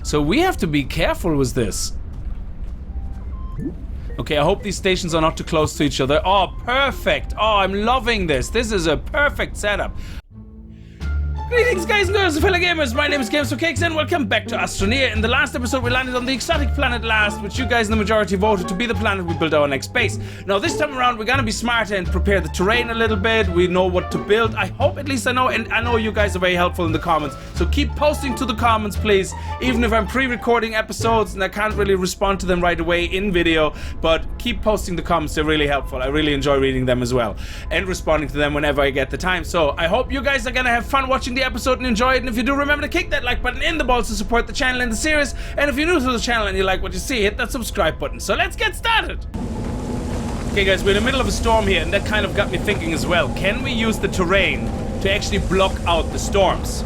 So we have to be careful with this. Okay, I hope these stations are not too close to each other. Oh, perfect. Oh, I'm loving this. This is a perfect setup. Greetings guys and girls and fellow gamers, my name is Games for Cakes and welcome back to Astroneer. In the last episode we landed on the exotic planet Last, which you guys in the majority voted to be the planet we build our next base. Now this time around we're gonna be smarter and prepare the terrain a little bit. We know what to build. I hope at least I know, and I know you guys are very helpful in the comments. So keep posting to the comments please, even if I'm pre-recording episodes and I can't really respond to them right away in video, but keep posting the comments, they're really helpful. I really enjoy reading them as well and responding to them whenever I get the time. So I hope you guys are gonna have fun watching the episode and enjoy it, and if you do, remember to kick that like button in the balls to support the channel and the series, and if you're new to the channel and you like what you see, hit that subscribe button. So let's get started. Okay guys, we're in the middle of a storm here, and that kind of got me thinking as well. Can we use the terrain to actually block out the storms?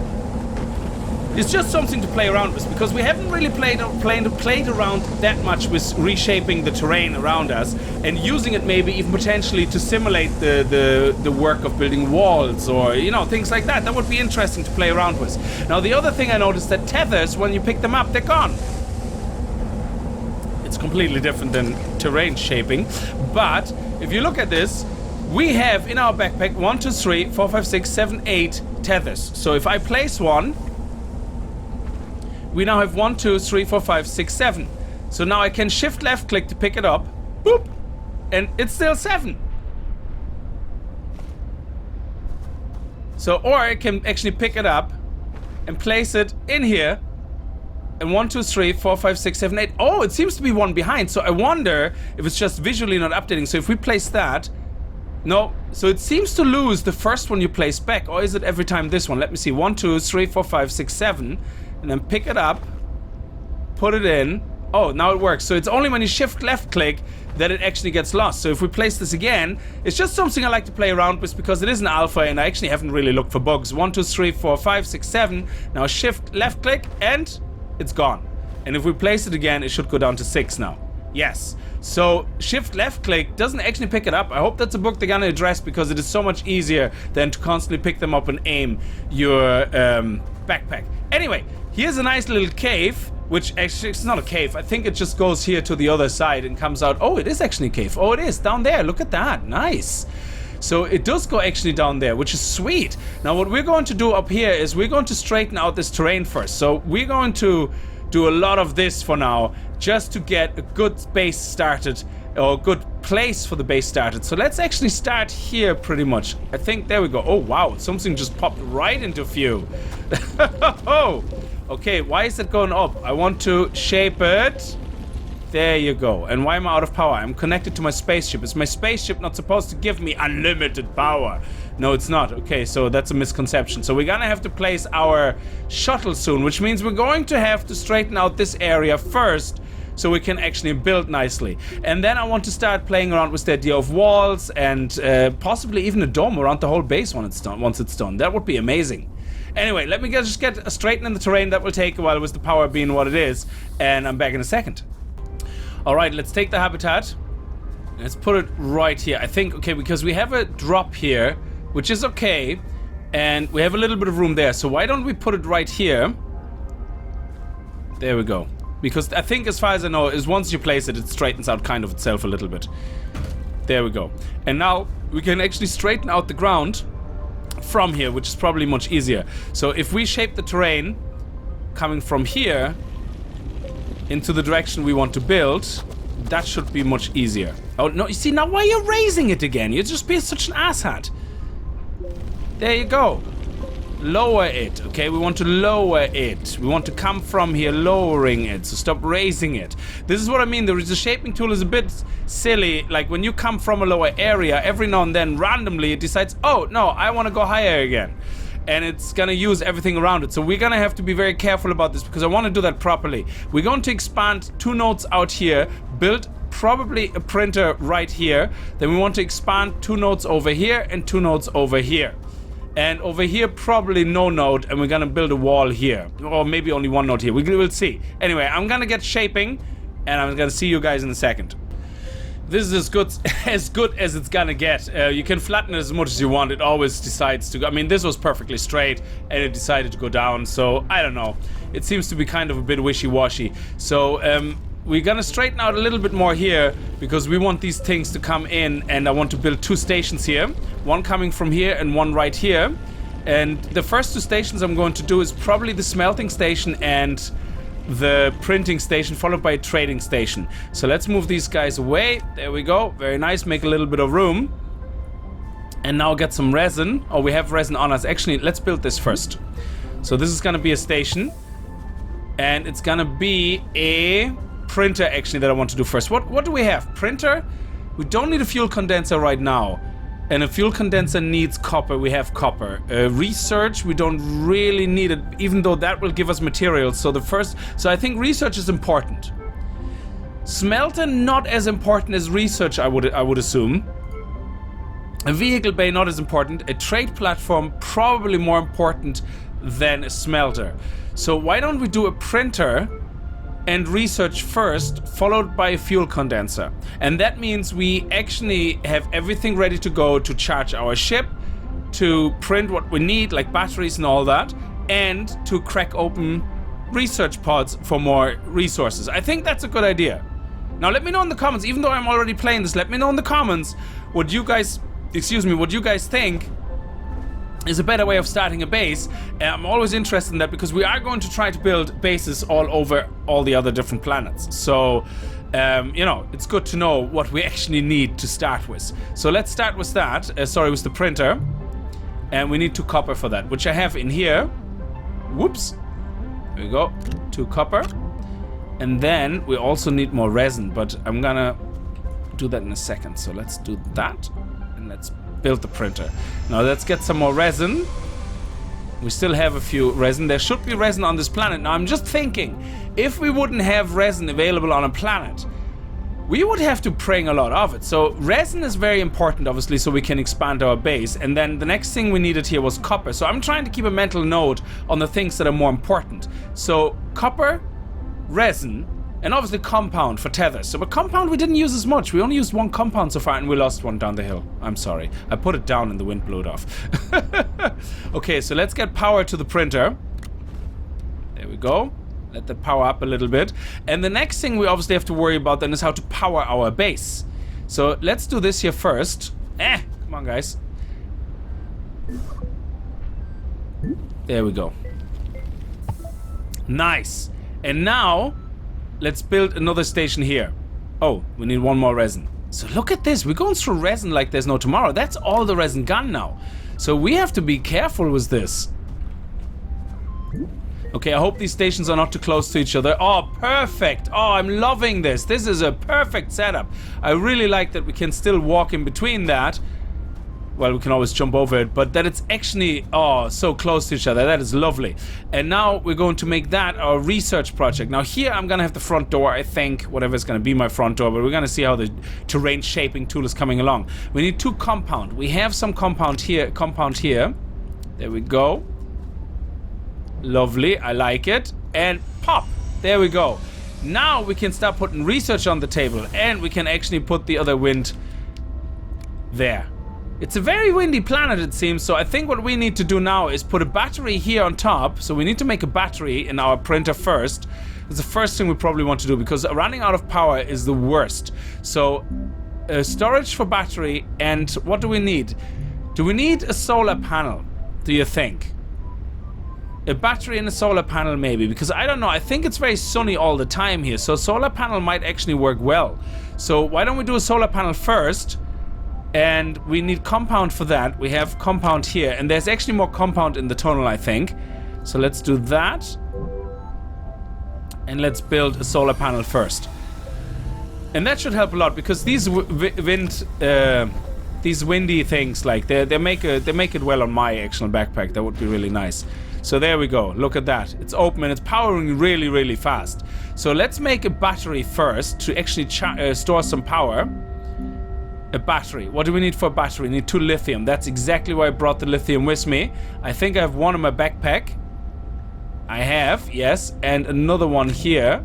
It's just something to play around with, because we haven't really played around that much with reshaping the terrain around us and using it maybe even potentially to simulate the work of building walls or, you know, things like that. That would be interesting to play around with. Now the other thing I noticed, that tethers, when you pick them up, they're gone. It's completely different than terrain shaping, but if you look at this, we have in our backpack 1, 2, 3, 4, 5, 6, 7, 8 tethers. So if I place one, we now have 1, 2, 3, 4, 5, 6, 7. So now I can shift left click to pick it up. Boop! And it's still 7. So, or I can actually pick it up and place it in here. And 1, 2, 3, 4, 5, 6, 7, 8. Oh, it seems to be one behind. So I wonder if it's just visually not updating. So if we place that. No, so it seems to lose the first one you place back. Or is it every time this one? Let me see. 1, 2, 3, 4, 5, 6, 7. And then pick it up, put it in. Oh, now it works. So it's only when you shift left click that it actually gets lost. So if we place this again, it's just something I like to play around with because it is an alpha and I actually haven't really looked for bugs. 1, 2, 3, 4, 5, 6, 7. Now shift left click and it's gone. And if we place it again, it should go down to 6 now. Yes. So shift left click doesn't actually pick it up. I hope that's a bug they're gonna address because it is so much easier than to constantly pick them up and aim your backpack. Anyway, here's a nice little cave, which actually it's not a cave. I think it just goes here to the other side and comes out. Oh, it is actually a cave. Oh, it is down there. Look at that. Nice. So it does go actually down there, which is sweet. Now what we're going to do up here is we're going to straighten out this terrain first. So we're going to do a lot of this for now, just to get a good base started, or a good place for the base started. So let's actually start here pretty much. I think, there we go. Oh wow, something just popped right into view. Oh, okay, why is it going up? I want to shape it. There you go. And why am I out of power? I'm connected to my spaceship. Is my spaceship not supposed to give me unlimited power? No, it's not. Okay, so that's a misconception. So we're gonna have to place our shuttle soon, which means we're going to have to straighten out this area first so we can actually build nicely. And then I want to start playing around with the idea of walls and possibly even a dome around the whole base when it's done, once it's done. That would be amazing. Anyway, let me just get straightened in the terrain. That will take a while with the power being what it is. And I'm back in a second. Alright, let's take the habitat. Let's put it right here. I think, okay, because we have a drop here, which is okay. And we have a little bit of room there. So why don't we put it right here? There we go. Because I think, as far as I know, is once you place it, it straightens out kind of itself a little bit. There we go. And now we can actually straighten out the ground from here, which is probably much easier. So if we shape the terrain coming from here into the direction we want to build, that should be much easier. Oh no, you see, now why are you raising it again? You're just being such an asshat. There you go. Lower it. Okay, we want to lower it. We want to come from here lowering it, so stop raising it. This is what I mean. The shaping tool is a bit silly. Like when you come from a lower area, every now and then randomly it decides, oh no, I want to go higher again. And it's gonna use everything around it. So we're gonna have to be very careful about this because I want to do that properly. We're going to expand 2 nodes out here, build probably a printer right here. Then we want to expand 2 nodes over here and 2 nodes over here. And over here, probably no node, and we're gonna build a wall here. Or maybe only 1 node here. We'll see. Anyway, I'm gonna get shaping, and I'm gonna see you guys in a second. This is as good as it's gonna get. You can flatten it as much as you want. It always decides to go. I mean, this was perfectly straight, and it decided to go down. So I don't know. It seems to be kind of a bit wishy-washy. So we're gonna straighten out a little bit more here because we want these things to come in, and I want to build 2 stations here. One coming from here and one right here. And the first 2 stations I'm going to do is probably the smelting station and the printing station, followed by a trading station. So let's move these guys away. There we go. Very nice. Make a little bit of room. And now get some resin. Oh, we have resin on us. Actually, let's build this first. So this is going to be a station. And it's going to be a printer, actually, that I want to do first. What do we have? Printer? We don't need a fuel condenser right now. And a fuel condenser needs copper. We have copper. Research, we don't really need it, even though that will give us materials. So I think research is important. Smelter, not as important as research, I would assume. A vehicle bay, not as important. A trade platform, probably more important than a smelter. So why don't we do a printer and research first, followed by a fuel condenser. And that means we actually have everything ready to go to charge our ship, to print what we need, like batteries and all that, and to crack open research pods for more resources. I think that's a good idea. Now let me know in the comments, even though I'm already playing this, let me know in the comments what you guys think is a better way of starting a base. I'm always interested in that because we are going to try to build bases all over all the other different planets. So, you know, it's good to know what we actually need to start with. So let's start with that. With the printer. And we need 2 copper for that, which I have in here. Whoops. There we go. 2 copper. And then we also need more resin, but I'm gonna do that in a second. So let's do that. And let's build the printer. Now let's get some more resin. We still have a few resin. There should be resin on this planet. Now I'm just thinking, if we wouldn't have resin available on a planet, we would have to bring a lot of it. So resin is very important, obviously, so we can expand our base. And then the next thing we needed here was copper. So I'm trying to keep a mental note on the things that are more important. So copper, resin, and obviously compound for tethers. So, but compound we didn't use as much. We only used 1 compound so far, and we lost 1 down the hill. I'm sorry. I put it down and the wind blew it off. Okay, so let's get power to the printer. There we go. Let that power up a little bit. And the next thing we obviously have to worry about then is how to power our base. So let's do this here first. Come on, guys. There we go. Nice. And now let's build another station here. Oh, we need 1 more resin. So look at this. We're going through resin like there's no tomorrow. That's all the resin gone now. So we have to be careful with this. Okay, I hope these stations are not too close to each other. Oh, perfect. Oh, I'm loving this. This is a perfect setup. I really like that we can still walk in between that. Well, we can always jump over it, but that it's actually, oh, so close to each other. That is lovely. And now we're going to make that our research project. Now here I'm going to have the front door, I think, whatever is going to be my front door, but we're going to see how the terrain shaping tool is coming along. We need 2 compound. We have some compound here. There we go. Lovely, I like it. And pop, there we go. Now we can start putting research on the table, and we can actually put the other wind there. It's a very windy planet, it seems, so I think what we need to do now is put a battery here on top. So we need to make a battery in our printer first. It's the first thing we probably want to do, because running out of power is the worst. So storage for battery, and what do we need? Do we need a solar panel, do you think? A battery and a solar panel maybe, because I don't know, I think it's very sunny all the time here, so solar panel might actually work well. So why don't we do a solar panel first? And we need compound for that. We have compound here, and there's actually more compound in the tunnel, I think. So let's do that. And let's build a solar panel first. And that should help a lot, because these these windy things, like they make it well on my actual backpack. That would be really nice. So there we go. Look at that. It's open and it's powering really, really fast. So let's make a battery first to actually store some power. A battery. What do we need for a battery? We need 2 lithium. That's exactly why I brought the lithium with me. I think I have 1 in my backpack. I have, yes. And another one here.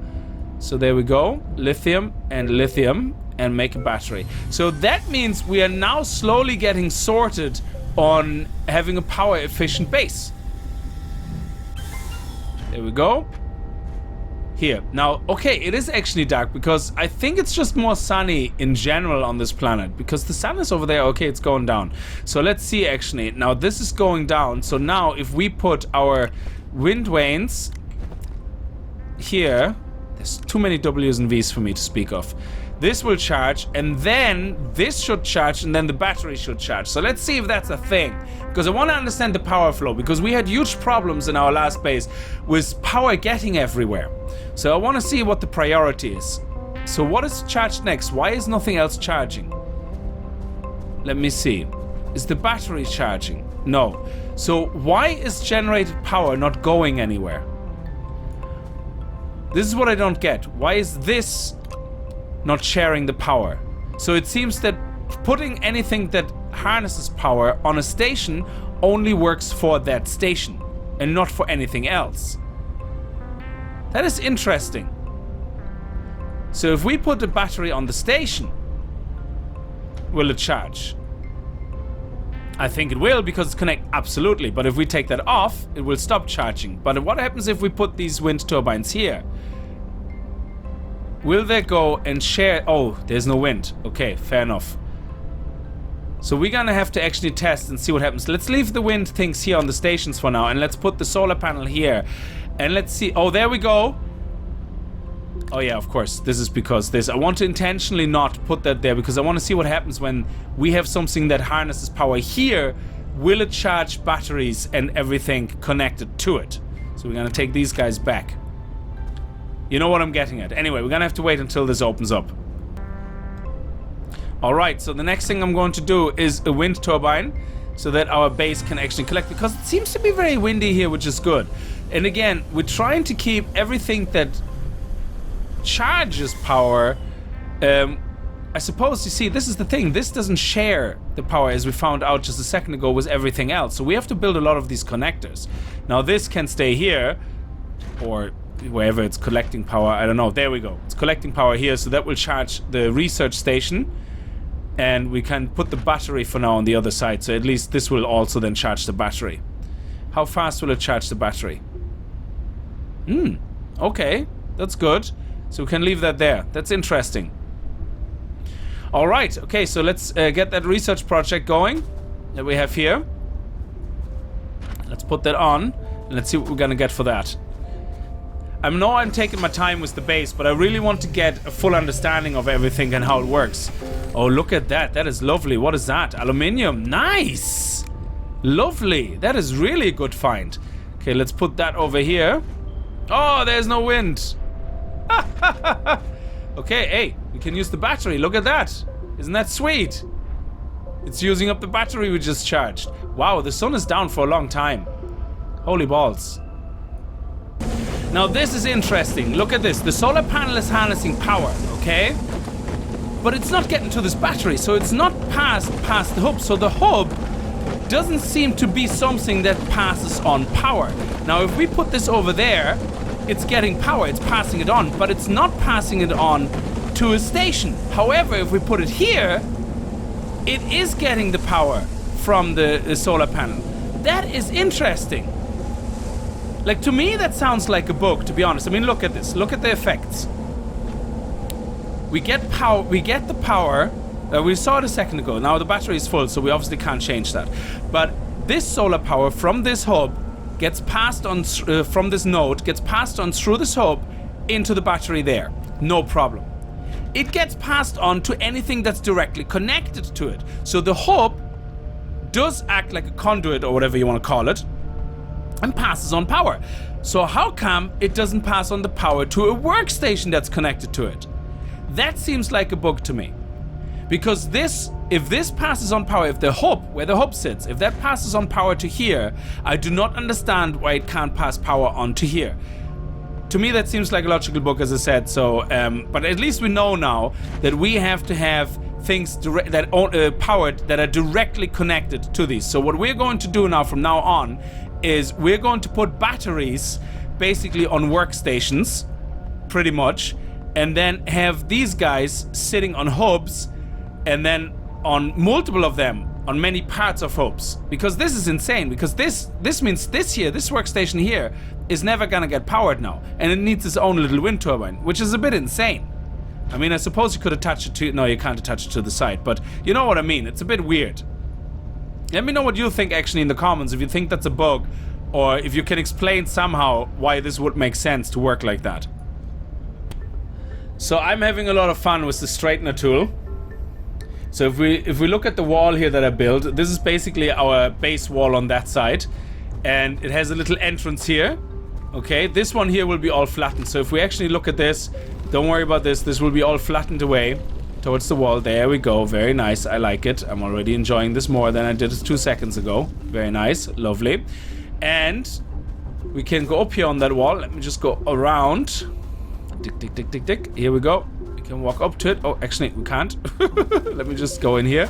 So there we go. Lithium and lithium. and make a battery. So that means we are now slowly getting sorted on having a power efficient base. There we go. Here. Now, okay, it is actually dark because I think it's just more sunny in general on this planet because the sun is over there. Okay, it's going down. So let's see actually. Now this is going down. So now if we put our wind vanes here, there's too many W's and V's for me to speak of. This will charge, and then this should charge, and then the battery should charge. So let's see if that's a thing. Because I want to understand the power flow, because we had huge problems in our last base with power getting everywhere. So I want to see what the priority is. So what is charged next? Why is nothing else charging? Let me see. Is the battery charging? No. So why is generated power not going anywhere? This is what I don't get. Why is this not sharing the power? So it seems that putting anything that harnesses power on a station only works for that station and not for anything else. That is interesting. So if we put the battery on the station, will it charge? I think it will because it's connected, absolutely. But if we take that off, it will stop charging. But what happens if we put these wind turbines here? Will they go and share? Oh, there's no wind. Okay, fair enough. So we're gonna have to actually test and see what happens. Let's leave the wind things here on the stations for now, and let's put the solar panel here. And let's see. Oh, there we go. Oh yeah, of course. This is because this. I want to intentionally not put that there because I want to see what happens when we have something that harnesses power here. Will it charge batteries and everything connected to it? So we're gonna take these guys back. You know what I'm getting at. Anyway, we're gonna have to wait until this opens up. Alright, so the next thing I'm going to do is a wind turbine so that our base can actually collect, because it seems to be very windy here, which is good. And again, we're trying to keep everything that charges power. I suppose, you see, this is the thing. This doesn't share the power, as we found out just a second ago, with everything else. So we have to build a lot of these connectors. Now this can stay here, or wherever it's collecting power. I don't know. There we go. It's collecting power here, so that will charge the research station. And we can put the battery for now on the other side, so at least this will also then charge the battery. How fast will it charge the battery? Okay, that's good. So we can leave that there. That's interesting. Alright, okay, so let's get that research project going that we have here. Let's put that on, and let's see what we're gonna get for that. I know I'm taking my time with the base, but I really want to get a full understanding of everything and how it works. Oh, look at that. That is lovely. What is that? Aluminium. Nice. Lovely. That is really a good find. Okay, let's put that over here. Oh, there's no wind. Okay, hey, we can use the battery. Look at that. Isn't that sweet? It's using up the battery we just charged. Wow, the sun is down for a long time. Holy balls. Now this is interesting. Look at this. The solar panel is harnessing power, okay? But it's not getting to this battery, so it's not past the hub. So the hub doesn't seem to be something that passes on power. Now if we put this over there, it's getting power, it's passing it on, but it's not passing it on to a station. However, if we put it here, it is getting the power from the solar panel. That is interesting. Like, to me, that sounds like a bug, to be honest. I mean, look at this. Look at the effects. We get power. We get the power. We saw it a second ago. Now the battery is full, so we obviously can't change that. But this solar power from this hub gets passed on from this node, gets passed on through this hub into the battery there. No problem. It gets passed on to anything that's directly connected to it. So the hub does act like a conduit, or whatever you want to call it, and passes on power. So how come it doesn't pass on the power to a workstation that's connected to it? That seems like a bug to me. Because this, if this passes on power, if the hub, where the hub sits, if that passes on power to here, I do not understand why it can't pass power on to here. To me, that seems like a logical bug, as I said. So, but at least we know now that we have to have things that powered that are directly connected to these. So what we're going to do now from now on is we're going to put batteries basically on workstations, pretty much, and then have these guys sitting on hubs, and then on multiple of them on many parts of hubs, because this is insane, because this means this workstation here is never gonna get powered now, and it needs its own little wind turbine, which is a bit insane. I mean, I suppose you could attach it to... No, you can't attach it to the side, but you know what I mean. It's a bit weird. Let me know what you think actually in the comments, if you think that's a bug, or if you can explain somehow why this would make sense to work like that. So I'm having a lot of fun with the straightener tool. So if we look at the wall here that I built, this is basically our base wall on that side, and it has a little entrance here. Okay, this one here will be all flattened. So if we actually look at this, don't worry about this. This will be all flattened away towards the wall. There we go. Very nice. I like it. I'm already enjoying this more than I did 2 seconds ago. Very nice. Lovely. And we can go up here on that wall. Let me just go around. Tick, tick, tick, tick, tick. Here we go. We can walk up to it. Oh, actually, we can't. Let me just go in here.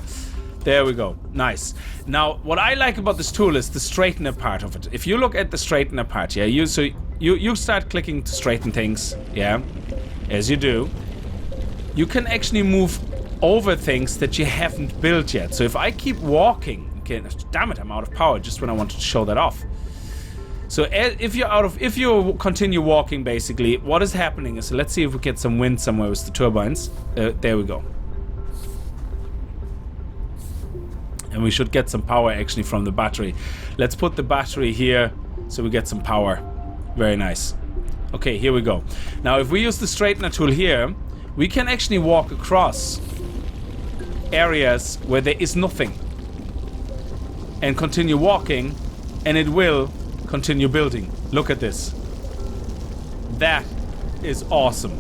There we go. Nice. Now, what I like about this tool is the straightener part of it. If you look at the straightener part, yeah, you start clicking to straighten things, yeah, as you do. You can actually move over things that you haven't built yet. So if I keep walking, okay, damn it, I'm out of power just when I wanted to show that off. So if you continue walking, basically, what is happening is, let's see if we get some wind somewhere with the turbines. There we go. And we should get some power actually from the battery. Let's put the battery here so we get some power. Very nice. Okay, here we go. Now, if we use the straightener tool here, we can actually walk across areas where there is nothing and continue walking, and it will continue building. Look at this. That is awesome.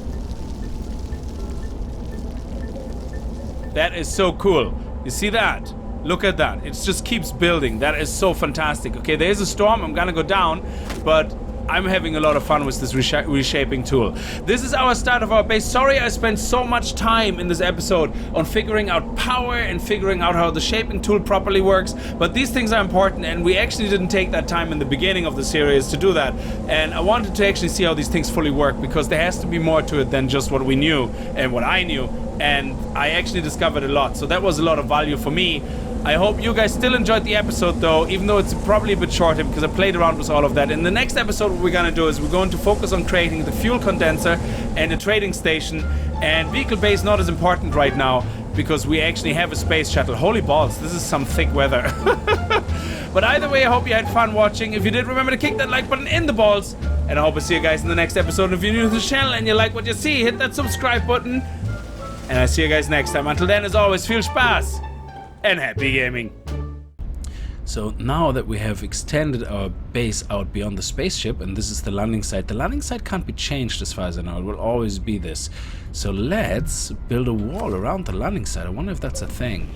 That is so cool. You see that? Look at that. It just keeps building. That is so fantastic. Okay, there's a storm. I'm gonna go down, but I'm having a lot of fun with this reshaping tool. This is our start of our base. Sorry I spent so much time in this episode on figuring out power and figuring out how the shaping tool properly works, but these things are important, and we actually didn't take that time in the beginning of the series to do that. And I wanted to actually see how these things fully work, because there has to be more to it than just what we knew and what I knew. And I actually discovered a lot, so that was a lot of value for me. I hope you guys still enjoyed the episode though, even though it's probably a bit shorter, because I played around with all of that. In the next episode, what we're gonna do is we're going to focus on creating the fuel condenser and the trading station, and vehicle base not as important right now because we actually have a space shuttle. Holy balls, this is some thick weather. But either way, I hope you had fun watching. If you did, remember to kick that like button in the balls, and I hope I see you guys in the next episode. And if you're new to the channel and you like what you see, hit that subscribe button, and I'll see you guys next time. Until then, as always, Viel Spaß and happy gaming. So now that we have extended our base out beyond the spaceship, and this is the landing site can't be changed as far as I know. It will always be this. So let's build a wall around the landing site. I wonder if that's a thing.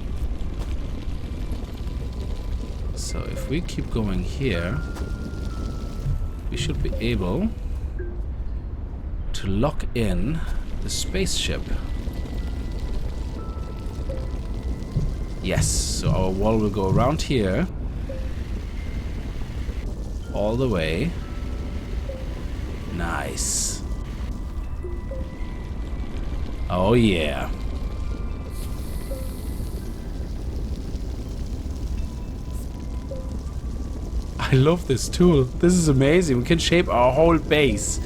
So if we keep going here, we should be able to lock in the spaceship. Yes, so our wall will go around here, all the way. Nice. Oh yeah. I love this tool. This is amazing. We can shape our whole base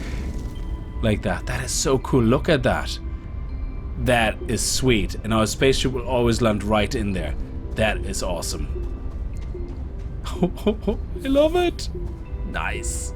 like that. That is so cool. Look at that. That is sweet, and our spaceship will always land right in there. That is awesome. I love it. Nice.